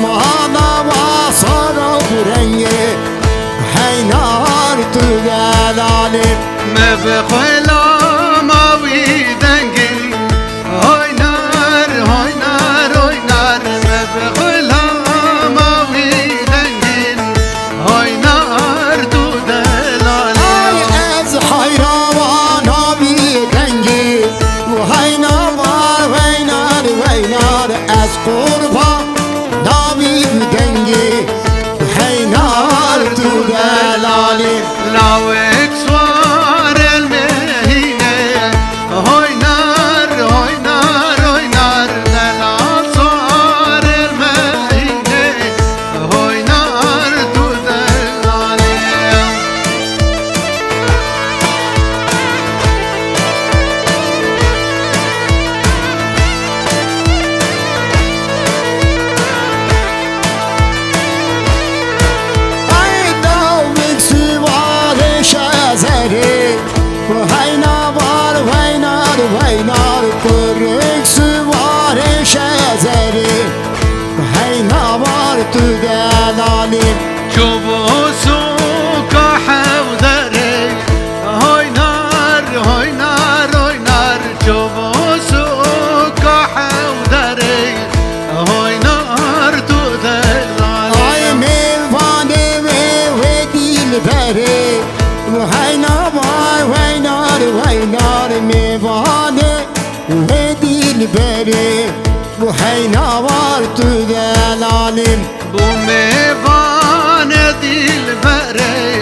اسمانا و سارا برنگی حینار تو دلالی مبخلا ماوی دنگی هاینار هاینار هاینار مبخلا ماوی دنگی هاینار تو دلالی از حیروانا بی دنگی و حینار وینار وینار از قربان نامی دنگی حینار تو دلالی لاوك سوار المهينة هاينار هاينار هاينار لا سوار المهينة هاينار تدلالي وحینار وینار وینار کرک سوار شزری وحینار تو دلالی شوفوا حودري هاينار هاينار هاينار شوفوا سوق حودري هاينار تدلالي آی میوانه و دیل بره وحینار وینار وینار میوانه و دیل بره وحینار تو دلالی بو ميفان ديل بري